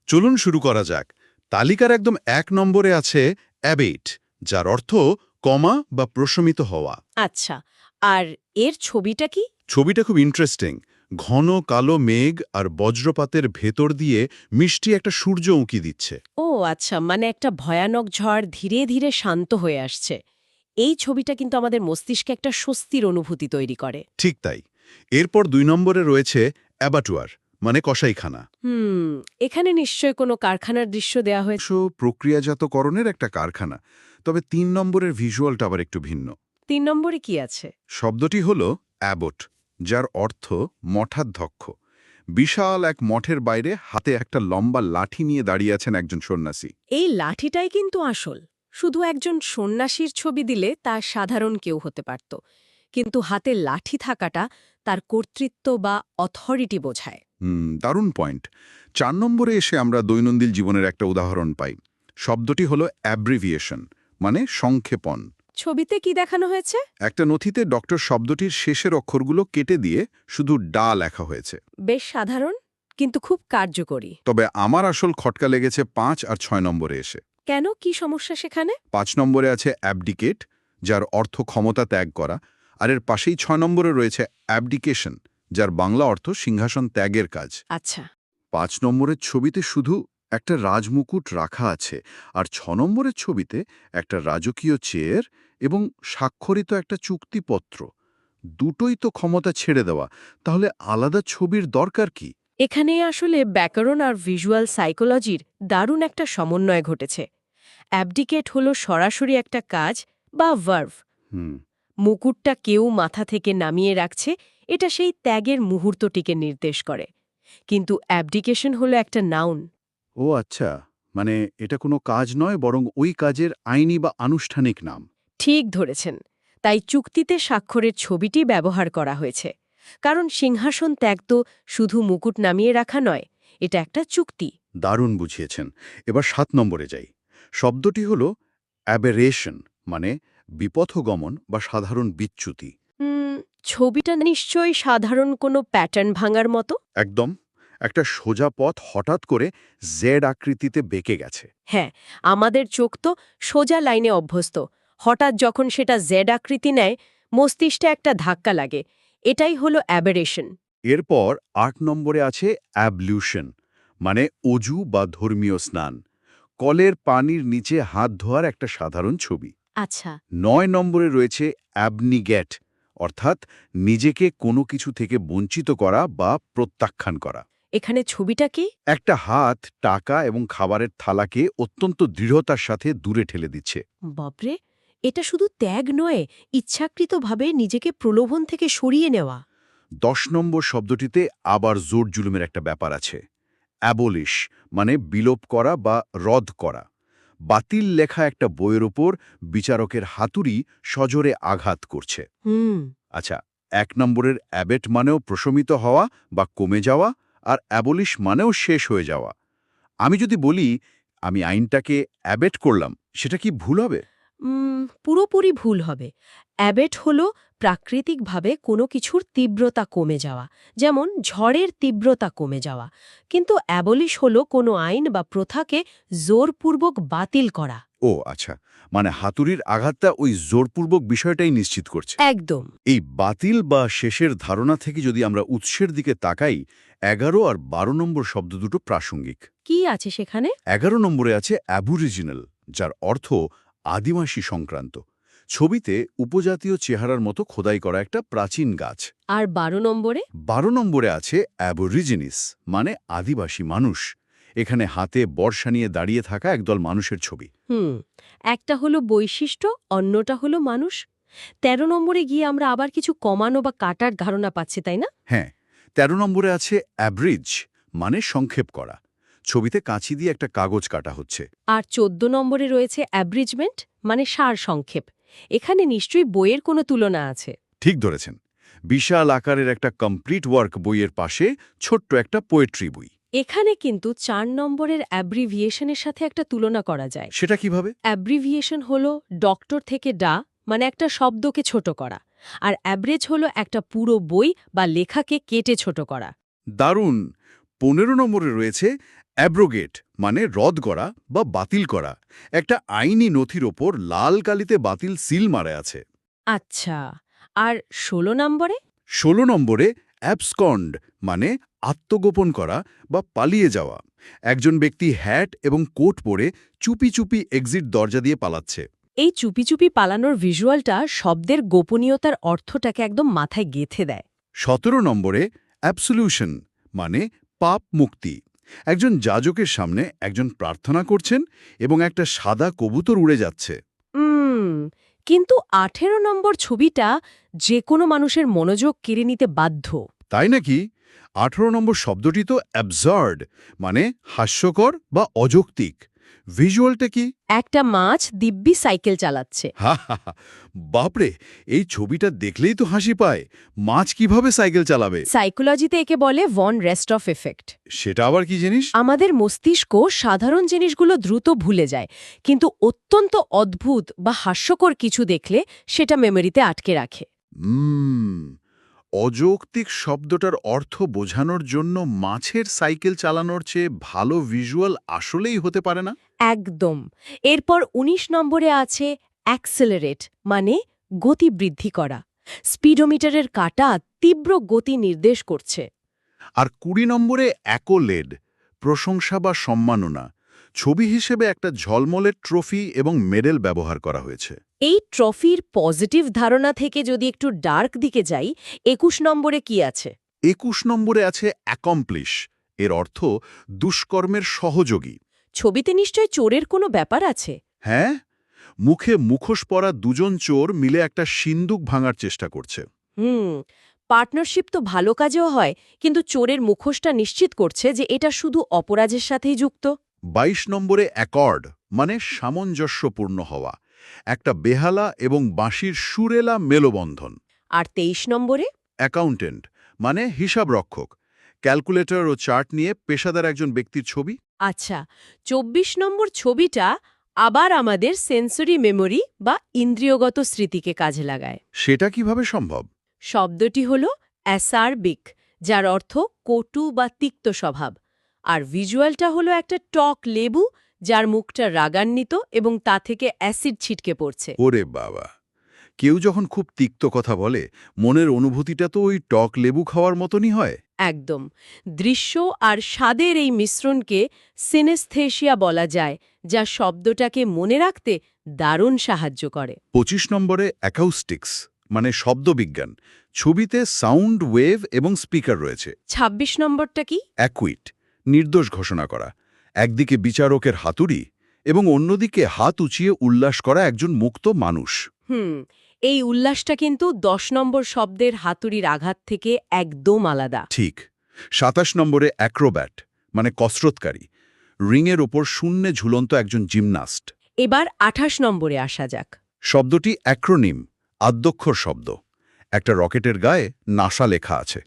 চলুন শুরু করা যাক। তালিকার একদম ১ নম্বরে আছে অ্যাবেট, যার অর্থ কমা বা প্রশমিত হওয়া। আচ্ছা, আর এর ছবিটা কি? ছবিটা খুব ইন্টারেস্টিং। ঘন কালো মেঘ আর বজ্রপাতের ভেতর দিয়ে মিষ্টি একটা সূর্য উঁকি দিচ্ছে। ও আচ্ছা, মানে একটা ভয়ানক ঝড় ধীরে ধীরে শান্ত হয়ে আসছে। এই ছবিটা কিন্তু আমাদের মস্তিষ্কে একটা স্বস্তির অনুভূতি তৈরি করে। ঠিক তাই। এরপর ২ নম্বরে রয়েছে অ্যাবাটুয়ার, মানে কসাইখানা। হুম, এখানে নিশ্চয় কোনো কারখানার দৃশ্য দেয়া হয়েছে। অবশ্য প্রক্রিয়াজাতকরণের একটা কারখানা। তবে ৩ নম্বরের ভিজুয়ালটা আবার একটু ভিন্ন। ৩ নম্বরে কি আছে? শব্দটি হল অ্যাবট, যার অর্থ মঠাধ্যক্ষ। বিশাল এক মঠের বাইরে হাতে একটা লম্বা লাঠি নিয়ে দাঁড়িয়ে আছেন একজন সন্ন্যাসী। এই লাঠিটাই কিন্তু আসল। শুধু একজন সন্ন্যাসীর ছবি দিলে তা সাধারণ কেউ হতে পারত, কিন্তু হাতে লাঠি থাকাটা তার কর্তৃত্ব বা অথরিটি বোঝায়। দারুণ পয়েন্ট। ৪ নম্বরে এসে আমরা দৈনন্দিন জীবনের একটা উদাহরণ পাই। শব্দটি হল অ্যাব্রিভিয়েশন, মানে সংক্ষেপণ। ছবিতে কি দেখানো হয়েছে? একটা নথিতে ডক্টর শব্দটির শেষের অক্ষরগুলো কেটে দিয়ে শুধু ডা লেখা হয়েছে। বেশ সাধারণ, কিন্তু খুব কার্যকরী। তবে আমার আসল খটকা লেগেছে ৫ আর ৬ নম্বরে এসে। কেন, কি সমস্যা সেখানে? ৫ নম্বরে আছে অ্যাবডিকেট, যার অর্থ ক্ষমতা ত্যাগ করা, আর এর পাশেই ৬ নম্বরে রয়েছে অ্যাবডিকেশন, যার বাংলা অর্থ সিংহাসন ত্যাগের কাজ। আচ্ছা। ৫ নম্বরের ছবিতে শুধু একটা রাজমুকুট রাখা আছে, আর ৬ নম্বরের ছবিতে একটা রাজকীয় চেয়ার এবং স্বাক্ষরিত একটা চুক্তিপত্র। দুটোই তো ক্ষমতা ছেড়ে দেওয়া, তাহলে আলাদা ছবির দরকার কি? এখানে আসলে ব্যাকরণ আর ভিজুয়াল সাইকোলজির দারুণ একটা সমন্বয় ঘটেছে। অ্যাবডিকেট হলো সরাসরি একটা কাজ বা ভার্ভ। হুম মুকুটটা কেউ মাথা থেকে নামিয়ে রাখছে, এটা সেই ত্যাগের মুহূর্তটিকে নির্দেশ করে। কিন্তু অ্যাবডিকেশন হলো একটা নাউন। ও আচ্ছা, মানে এটা কোনো কাজ নয়, বরং ওই কাজের আইনি বা আনুষ্ঠানিক নাম। ঠিক ধরেছেন। তাই চুক্তিতে স্বাক্ষরের ছবিটি ব্যবহার করা হয়েছে। কারণ সিংহাসন ত্যাগ তো শুধু মুকুট নামিয়ে রাখা নয়, এটা একটা চুক্তি। দারুণ বুঝিয়েছেন। এবার ৭ নম্বরে যাই। শব্দটি হল অ্যাবেরেশন, মানে বিপথগমন বা সাধারণ বিচ্যুতি। হুম, ছবিটা নিশ্চয়ই সাধারণ কোনো প্যাটার্ন ভাঙার মতো। একদম। একটা সোজা পথ হঠাৎ করে জেড আকৃতিতে বেঁকে গেছে। হ্যাঁ, আমাদের চোখ তো সোজা লাইনে অভ্যস্ত। হঠাৎ যখন সেটা জেড আকৃতি নেয়, মস্তিষ্কে একটা ধাক্কা লাগে। এটাই হলো অ্যাবেরেশন। এরপর ৮ নম্বরে আছে অ্যাবলিউশন, মানে অজু বা ধর্মীয় স্নান। কলের পানির নিচে হাত ধোয়ার একটা সাধারণ ছবি। আচ্ছা। ৯ নম্বরে রয়েছে অ্যাবনিগেট, অর্থাৎ নিজেকে কোনো কিছু থেকে বঞ্চিত করা বা প্রত্যাখ্যান করা। এখানে ছবিটা কি? একটা হাত টাকা এবং খাবারের থালাকে অত্যন্ত দৃঢ়তার সাথে দূরে ঠেলে দিচ্ছে। বাপরে, এটা শুধু ত্যাগ নয়, ইচ্ছাকৃতভাবে নিজেকে প্রলোভন থেকে সরিয়ে নেওয়া। ১০ নম্বর শব্দটিতে আবার জোর জুলুমের একটা ব্যাপার আছে। অ্যাবলিশ, মানে বিলোপ করা বা রদ করা। বাতিল লেখা একটা বইয়ের ওপর বিচারকের হাতুড়ি সজোরে আঘাত করছে। হুম। আচ্ছা, ১ নম্বরের অ্যাবেট মানেও প্রশমিত হওয়া বা কমে যাওয়া, আর অ্যাবলিশ মানেও শেষ হয়ে যাওয়া। আমি যদি বলি আমি আইনটাকে অ্যাবেট করলাম, সেটা কি ভুল হবে? পুরোপুরি ভুল হবে। অ্যাবেট হল প্রাকৃতিকভাবে কোনো কিছুর তীব্রতা কমে যাওয়া, যেমন ঝড়ের তীব্রতা কমে যাওয়া। কিন্তু অ্যাবলিশ হল কোনো আইন বা প্রথাকে জোরপূর্বক বাতিল করা। ও আচ্ছা, মানে হাতুড়ির আঘাতটা ওই জোরপূর্বক বিষয়টাই নিশ্চিত করছে। একদম। এই বাতিল বা শেষের ধারণা থেকে যদি আমরা উৎসের দিকে তাকাই, ১১ আর ১২ নম্বর শব্দ দুটো প্রাসঙ্গিক। কি আছে সেখানে? ১১ নম্বরে আছে অ্যাবরিজিনাল, যার অর্থ আদিবাসী সংক্রান্ত। ছবিতে উপজাতীয় চেহারার মতো খোদাই করা একটা প্রাচীন গাছ। আর ১২ নম্বরে? ১২ নম্বরে আছে অ্যাবরিজিনিস, মানে আদিবাসী মানুষ। এখানে হাতে বর্ষা নিয়ে দাঁড়িয়ে থাকা একদল মানুষের ছবি। হুম, একটা হলো বৈশিষ্ট্য, অন্যটা হলো মানুষ। ১৩ নম্বরে গিয়ে আমরা আবার কিছু কমানো বা কাটার ধারণা পাচ্ছি, তাই না? হ্যাঁ, ১৩ নম্বরে আছে অ্যাব্রিজ, মানে সংক্ষেপ করা। ছবিতে কাঁচি দিয়ে একটা কাগজ কাটা হচ্ছে। আর ১৪ নম্বরে রয়েছে অ্যাব্রিজমেন্ট, মানে সার সংক্ষেপ। এখানে নিশ্চয়ই বইয়ের কোনো তুলনা আছে। ঠিক ধরেছেন। বিশাল আকারের একটা কমপ্লিট ওয়ার্ক বইয়ের পাশে ছোট্ট একটা পোয়েট্রি বই। এখানে কিন্তু ৪ নম্বরের অ্যাব্রিভিয়েশনের সাথে একটা তুলনা করা যায়। সেটা কিভাবে? অ্যাব্রিভিয়েশন হলো ডক্টর থেকে ডা, মানে একটা শব্দকে ছোট করা। আর অ্যাব্রেজ হলো একটা পুরো বই বা লেখাকে কেটে ছোট করা। দারুণ। ১৫ নম্বরে রয়েছে অ্যাব্রোগেট মানে রদ করা বা বাতিল করা। একটা আইনি নথির ওপর লাল কালিতে বাতিল সিল মারা আছে। আচ্ছা, আর ১৬ নম্বরে? ১৬ নম্বরে অ্যাবসকন্ড মানে আত্মগোপন করা বা পালিয়ে যাওয়া। একজন ব্যক্তি হ্যাট এবং কোট পরে চুপি চুপি এক্সিট দরজা দিয়ে পালাচ্ছে। এই চুপি চুপি পালানোর ভিজুয়ালটা শব্দের গোপনীয়তার অর্থটাকে একদম মাথায় গেঁথে দেয়। ১৭ নম্বরে অ্যাবসলিউশন মানে পাপ মুক্তি। একজন যাজকের সামনে একজন প্রার্থনা করছেন এবং একটা সাদা কবুতর উড়ে যাচ্ছে। কিন্তু ১৮ নম্বর ছবিটা যে কোনো মানুষের মনোযোগ কেড়ে নিতে বাধ্য। তাই নাকি? ১৮ নম্বর শব্দটি তো অ্যাবসার্ড মানে হাস্যকর বা অযৌক্তিক। ভিজুয়ালটা কি? একটা মাছ দিব্যি সাইকেল চালাচ্ছে। হা হা হা, বাপরে, এই ছবিটা দেখলেই তো হাসি পায়। মাছ কিভাবে সাইকেল চালাবে? সাইকোলজিতে একে বলে ভন রেস্টফ এফেক্ট। সেটা আবার কি জিনিস? আমাদের মস্তিষ্ক সাধারণ জিনিসগুলো দ্রুত ভুলে যায়, কিন্তু অত্যন্ত অদ্ভুত বা হাস্যকর কিছু দেখলে সেটা মেমোরিতে আটকে রাখে। অযৌক্তিক শব্দটার অর্থ বোঝানোর জন্য মাছের সাইকেল চালানোর চেয়ে ভালো ভিজুয়াল আসলেই হতে পারে না? একদম। এরপর ১৯ নম্বরে আছে অ্যাক্সেলারেট মানে গতি বৃদ্ধি করা। স্পিডোমিটারের কাঁটা তীব্র গতি নির্দেশ করছে। আর ২০ নম্বরে অ্যাকোলেড প্রশংসা বা সম্মাননা। ছবি হিসেবে একটা ঝলমলের ট্রফি এবং মেডেল ব্যবহার করা হয়েছে। এই ট্রফির পজিটিভ ধারণা থেকে যদি একটু ডার্ক দিকে যাই, ২১ নম্বরে কি আছে? ২১ নম্বরে আছে অ্যাকমপ্লিশ, এর অর্থ দুষ্কর্মের সহযোগী। ছবিতে নিশ্চয় চোরের কোনো ব্যাপার আছে। হ্যাঁ, মুখে মুখোশ পরা দুজন চোর মিলে একটা সিন্দুক ভাঙার চেষ্টা করছে। পার্টনারশিপ তো ভালো কাজেও হয়, কিন্তু চোরের মুখোশটা নিশ্চিত করছে যে এটা শুধু অপরাধের সাথেই যুক্ত। ২২ নম্বরে অ্যাকর্ড মানে সামঞ্জস্যপূর্ণ হওয়া, একটা বেহালা এবং বাঁশির সুরেলা মেলবন্ধন। আর ২৩ নম্বরে? অ্যাকাউন্টেন্ট মানে হিসাবরক্ষক, ক্যালকুলেটর ও চার্ট নিয়ে পেশাদার একজন ব্যক্তির ছবি। আচ্ছা, ২৪ নম্বর ছবিটা আবার আমাদের সেন্সরি মেমোরি বা ইন্দ্রিয়গত স্মৃতিকে কাজে লাগায়। সেটা কিভাবে সম্ভব? শব্দটি হল অ্যাসারবিক, যার অর্থ কটু বা তিক্ত স্বভাব। আর ভিজুয়ালটা হলো একটা টক লেবু যার মুখটা রাগান্বিত এবং তা থেকে অ্যাসিড ছিটকে পড়ছে। ওরে বাবা, কেউ যখন খুব তিক্ত কথা বলে মনের অনুভূতিটা তো ওই টক লেবু খাওয়ার মতনই হয়। একদম। দৃশ্য আর স্বাদের এই মিশ্রণকে সিনেস্থেশিয়া বলা যায়, যা শব্দটাকে মনে রাখতে দারুণ সাহায্য করে। ২৫ নম্বরে অ্যাকাউস্টিক্স মানে শব্দবিজ্ঞান। ছবিতে সাউন্ড ওয়েভ এবং স্পিকার রয়েছে। ২৬ নম্বরটা কি? অ্যাকুইট নির্দোষ ঘোষণা করা। একদিকে বিচারকের হাতুড়ি এবং অন্যদিকে হাত উঁচিয়ে উল্লাস করা একজন মুক্ত মানুষ। এই উল্লাসটা কিন্তু ১০ নম্বর শব্দের হাতুড়ির আঘাত থেকে একদম আলাদা। ঠিক। ২৭ নম্বরে অ্যাক্রোব্যাট মানে কসরতকারী। রিংয়ের ওপর শূন্যে ঝুলন্ত একজন জিমনাস্ট। এবার ২৮ নম্বরে আসা যাক। শব্দটি অ্যাক্রোনিম, আদ্যক্ষর শব্দ। একটা রকেটের গায়ে নাসা লেখা আছে।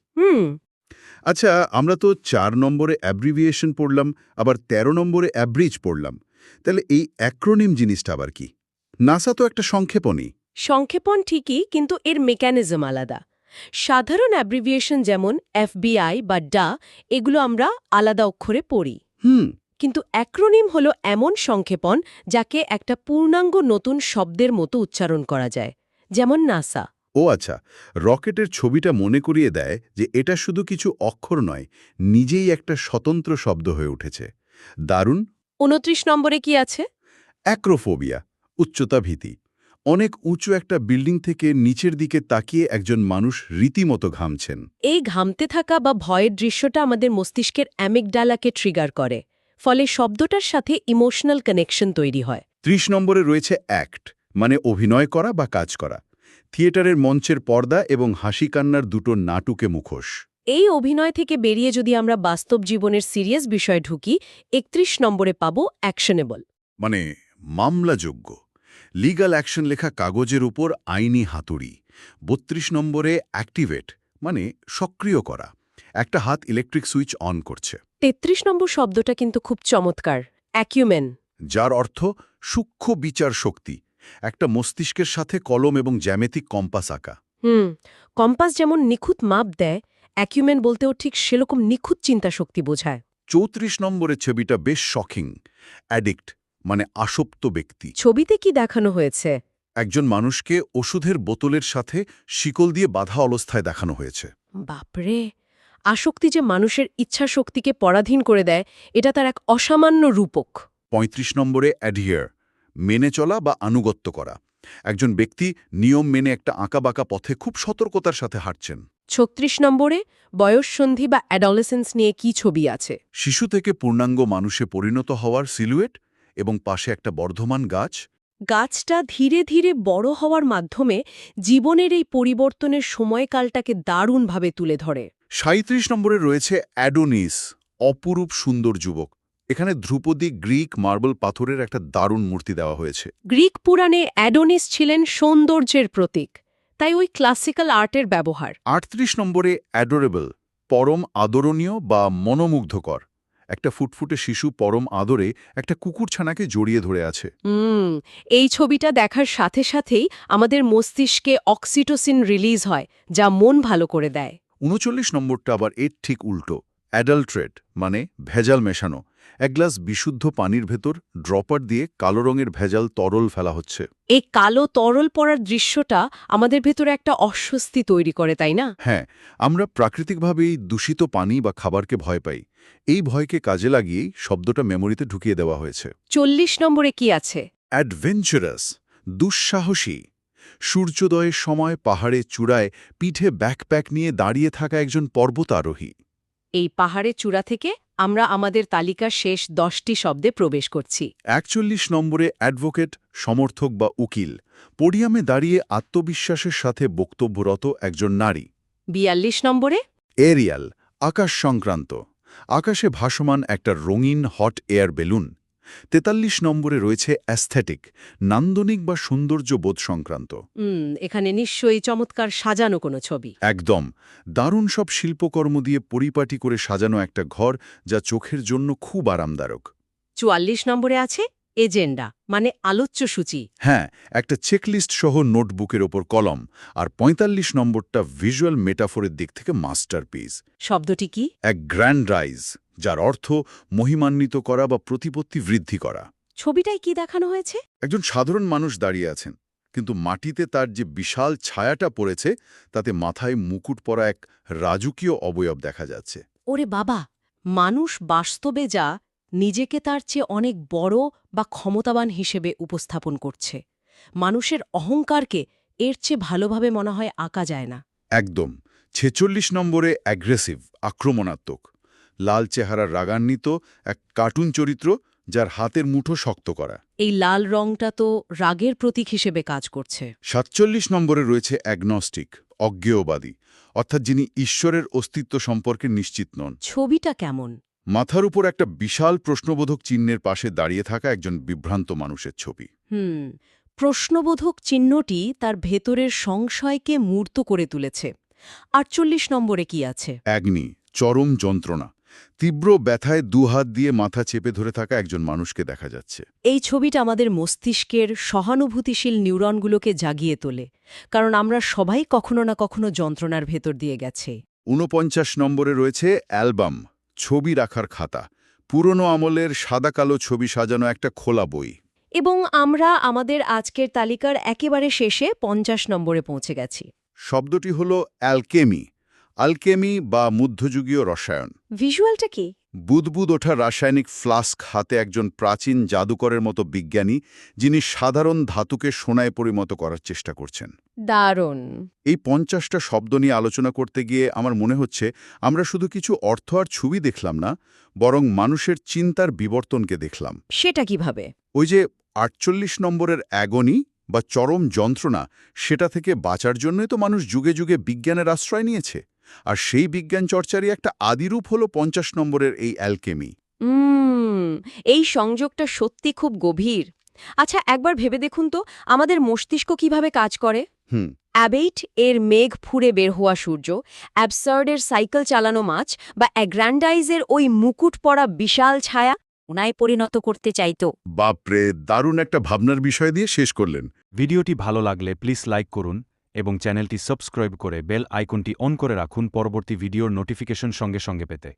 আচ্ছা, আমরা তো ৪ নম্বরে অ্যাব্রিভিয়েশন পড়লাম, আবার ১৩ নম্বরে অ্যাব্রিজ পড়লাম। তাহলে এই অ্যাক্রোনিম জিনিসটা আবার কি? নাসা তো একটা সংক্ষেপণই। সংক্ষেপণ ঠিকই, কিন্তু এর মেকানিজম আলাদা। সাধারণ অ্যাব্রিভিয়েশন যেমন FBI বা ডা, এগুলো আমরা আলাদা অক্ষরে পড়ি। কিন্তু অ্যাক্রোনিম হলো এমন সংক্ষেপণ যাকে একটা পূর্ণাঙ্গ নতুন শব্দের মতো উচ্চারণ করা যায়, যেমন নাসা। ও আচ্ছা, রকেটের ছবিটা মনে করিয়ে দেয় যে এটা শুধু কিছু অক্ষর নয়, নিজেই একটা স্বতন্ত্র শব্দ হয়ে উঠেছে। দারুণ। ২৯ নম্বরে কি আছে? অ্যাক্রোফোবিয়া, উচ্চতা ভীতি। অনেক উঁচু একটা বিল্ডিং থেকে নিচের দিকে তাকিয়ে একজন মানুষ রীতিমতো ঘামছেন। এই ঘামতে থাকা বা ভয়ের দৃশ্যটা আমাদের মস্তিষ্কের অ্যামিগডালাকে ট্রিগার করে, ফলে শব্দটার সাথে ইমোশনাল কানেকশন তৈরি হয়। ৩০ নম্বরে রয়েছে অ্যাক্ট মানে অভিনয় করা বা কাজ করা। থিয়েটারের মঞ্চের পর্দা এবং হাসি কান্নার দুটো নাটুকে মুখোশ। এই অভিনয় থেকে বেরিয়ে যদি আমরা বাস্তব জীবনের সিরিয়াস বিষয়ে ঢুকি, ৩১ নম্বরে পাবো অ্যাকশনেবল মানে মামলাযোগ্য, লিগ্যাল অ্যাকশন লেখা কাগজের উপর আইনি হাতুড়ি। ৩২ নম্বরে অ্যাক্টিভেট মানে সক্রিয় করা, একটা হাত ইলেকট্রিক সুইচ অন করছে। ৩৩ নম্বর শব্দটা কিন্তু খুব চমৎকার, অ্যাকিউমেন, যার অর্থ সূক্ষ্ম বিচার শক্তি, একটা মস্তিষ্কের সাথে কলম এবং জ্যামিতিক কম্পাস আঁকা। কম্পাস যেমন নিখুঁত মাপ দেয়, অ্যাকিউমেন বলতেও ঠিক সেরকম নিখুঁত চিন্তা শক্তি বোঝায়। 34 নম্বরের ছবিটা বেশ শকিং। অ্যাডিক্ট মানে আসক্ত ব্যক্তি। ছবিতে কি দেখানো হয়েছে? একজন মানুষকে ওষুধের বোতলের সাথে শিকল দিয়ে বাঁধা অবস্থায় দেখানো হয়েছে। বাপরে! আসক্তি যে মানুষের ইচ্ছাশক্তিকে পরাধীন করে দেয়, এটা তার এক অসামান্য রূপক। 35 নম্বরে অ্যাডিয়ার মেনে চলা বা আনুগত্য করা। একজন ব্যক্তি নিয়ম মেনে একটা আঁকাবাঁকা পথে খুব সতর্কতার সাথে হাঁটছেন। 36 নম্বরে বয়ঃসন্ধি বা অ্যাডোলেসেন্স নিয়ে কি ছবি আছে? শিশু থেকে পূর্ণাঙ্গ মানুষে পরিণত হওয়ার সিলুয়েট এবং পাশে একটা বর্ধমান গাছ। গাছটা ধীরে ধীরে বড় হওয়ার মাধ্যমে জীবনের এই পরিবর্তনের সময়কালটাকে দারুণভাবে তুলে ধরে। 37 নম্বরে রয়েছে অ্যাডোনিস, অপরূপ সুন্দর যুবক। এখানে ধ্রুপদী গ্রিক মার্বেল পাথরের একটা দারুণ মূর্তি দেওয়া হয়েছে। গ্রিক পুরাণে অ্যাডোনিস ছিলেন সৌন্দর্যের প্রতীক, তাই ওই ক্লাসিক্যাল আর্টের ব্যবহার। 38 নম্বরে অ্যাডোরেবল, পরম আদরণীয় বা মনোমুগ্ধকর। একটা ফুটফুটে শিশু পরম আদরে একটা কুকুরছানাকে জড়িয়ে ধরে আছে। এই ছবিটা দেখার সাথে সাথেই আমাদের মস্তিষ্কে অক্সিটোসিন রিলিজ হয়, যা মন ভালো করে দেয়। 39 নম্বরটা আবার এর ঠিক উল্টো, অ্যাডাল্ট্রেট মানে ভেজাল মেশানো। এক গ্লাস বিশুদ্ধ পানির ভেতর ড্রপার দিয়ে কালো রঙের ভেজাল তরল ফেলা হচ্ছে। এই কালো তরল পড়ার দৃশ্যটা আমাদের ভেতরে একটা অস্বস্তি তৈরি করে, তাই না? হ্যাঁ, আমরা প্রাকৃতিকভাবেই দূষিত পানি বা খাবারকে ভয় পাই। এই ভয়কে কাজে লাগিয়েই শব্দটা মেমোরিতে ঢুকিয়ে দেওয়া হয়েছে। 40 নম্বরে কি আছে? অ্যাডভেঞ্চারাস, দুঃসাহসী। সূর্যোদয়ের সময় পাহাড়ে চূড়ায় পিঠে ব্যাকপ্যাক নিয়ে দাঁড়িয়ে থাকা একজন পর্বতারোহী। এই পাহাড়ের চূড়া থেকে আমরা আমাদের তালিকার শেষ 10টি শব্দে প্রবেশ করছি। 41 নম্বরে অ্যাডভোকেট, সমর্থক বা উকিল। পোডিয়ামে দাঁড়িয়ে আত্মবিশ্বাসের সাথে বক্তব্যরত একজন নারী। 42 নম্বরে এরিয়াল, আকাশ সংক্রান্ত। আকাশে ভাসমান একটা রঙিন হট এয়ার বেলুন। 43 নম্বরে রয়েছে অ্যাস্থেটিক, নান্দনিক বা সৌন্দর্যবোধ সংক্রান্ত। এখানে নিশ্চয়ই চমৎকার সাজানো কোনো ছবি। একদম দারুণ সব শিল্পকর্ম দিয়ে পরিপাটি করে সাজানো একটা ঘর, যা চোখের জন্য খুব আরামদায়ক। 44 নম্বরে আছে এজেন্ডা, মানে আলোচ্যসূচি। হ্যাঁ, একটা চেকলিস্ট সহ নোটবুকের ওপর কলম। আর 45 নম্বরটা ভিজুয়াল মেটাফোরের দিক থেকে মাস্টারপিস। শব্দটি কি? এক গ্র্যান্ড রাইজ, যার অর্থ মহিমান্বিত করা বা প্রতিপত্তি বৃদ্ধি করা। ছবিটায় কি দেখানো হয়েছে? একজন সাধারণ মানুষ দাঁড়িয়ে আছেন, কিন্তু মাটিতে তার যে বিশাল ছায়াটা পড়েছে তাতে মাথায় মুকুট পরা এক রাজকীয় অবয়ব দেখা যাচ্ছে। ওরে বাবা! মানুষ বাস্তবে যা নিজেকে তার চেয়ে অনেক বড় বা ক্ষমতাবান হিসেবে উপস্থাপন করছে। মানুষের অহংকারকে এর চেয়ে ভালোভাবে মনে হয় আঁকা যায় না। একদম। 46 নম্বরে অ্যাগ্রেসিভ, আক্রমণাত্মক। লাল চেহারার রাগান্বিত এক কার্টুন চরিত্র, যার হাতের মুঠো শক্ত করা। এই লাল রংটা তো রাগের প্রতীক হিসেবে কাজ করছে। 47 নম্বরে রয়েছে অ্যাগনস্টিক, অজ্ঞেয়বাদী, অর্থাৎ যিনি ঈশ্বরের অস্তিত্ব সম্পর্কে নিশ্চিত নন। ছবিটা কেমন? মাথার উপর একটা বিশাল প্রশ্নবোধক চিহ্নের পাশে দাঁড়িয়ে থাকা একজন বিভ্রান্ত মানুষের ছবি। প্রশ্নবোধক চিহ্নটি তার ভেতরের সংশয়কে মূর্ত করে তুলেছে। 48 নম্বরে কি আছে? অ্যাগ্নি, চরম যন্ত্রণা। তীব্র ব্যথায় দুহাত দিয়ে মাথা চেপে ধরে থাকা একজন মানুষকে দেখা যাচ্ছে। এই ছবিটা আমাদের মস্তিষ্কের সহানুভূতিশীল নিউরনগুলোকে জাগিয়ে তোলে, কারণ আমরা সবাই কখনো না কখনো যন্ত্রণার ভেতর দিয়ে গেছে। 49 নম্বরে রয়েছে অ্যালবাম, ছবি রাখার খাতা। পুরনো আমলের সাদা কালো ছবি সাজানো একটা খোলা বই। এবং আমরা আমাদের আজকের তালিকার একেবারে শেষে 50 নম্বরে পৌঁছে গেছি। শব্দটি হল অ্যালকেমি। আলকেমি বা মধ্যযুগীয় রসায়ন। ভিজুয়ালটা কি? বুদবুদ ওঠা রাসায়নিক ফ্লাস্ক হাতে একজন প্রাচীন জাদুকরের মতো বিজ্ঞানী, যিনি সাধারণ ধাতুকে সোনায় পরিণত করার চেষ্টা করছেন। দারুণ! এই 50টা শব্দ নিয়ে আলোচনা করতে গিয়ে আমার মনে হচ্ছে আমরা শুধু কিছু অর্থ আর ছবি দেখলাম না, বরং মানুষের চিন্তার বিবর্তনকে দেখলাম। সেটা কিভাবে? ওই যে 48 নম্বরের অ্যাগনি বা চরম যন্ত্রণা, সেটা থেকে বাঁচার জন্যই তো মানুষ যুগে যুগে বিজ্ঞানের আশ্রয় নিয়েছে। আর সেই বিজ্ঞান চর্চারই একটা আদিরূপ হল 50 নম্বরের এই অ্যালকেমি। এই সংযোগটা সত্যি খুব গভীর। আচ্ছা, একবার ভেবে দেখুন তো আমাদের মস্তিষ্ক কিভাবে কাজ করে। অ্যাবেইট এর মেঘ ফুঁড়ে বের হওয়া সূর্য, অ্যাবসার্ডের সাইকেল চালানো মাছ বা অ্যাগ্র্যান্ডাইজের ওই মুকুট পরা বিশাল ছায়া ওনায় পরিণত করতে চাইতো। বাপরে, দারুণ একটা ভাবনার বিষয় দিয়ে শেষ করলেন। ভিডিওটি ভালো লাগলে প্লিজ লাইক করুন এবং চ্যানেলটি সাবস্ক্রাইব করে বেল আইকনটি অন করে রাখুন পরবর্তী ভিডিওর নোটিফিকেশন সঙ্গে সঙ্গে পেতে।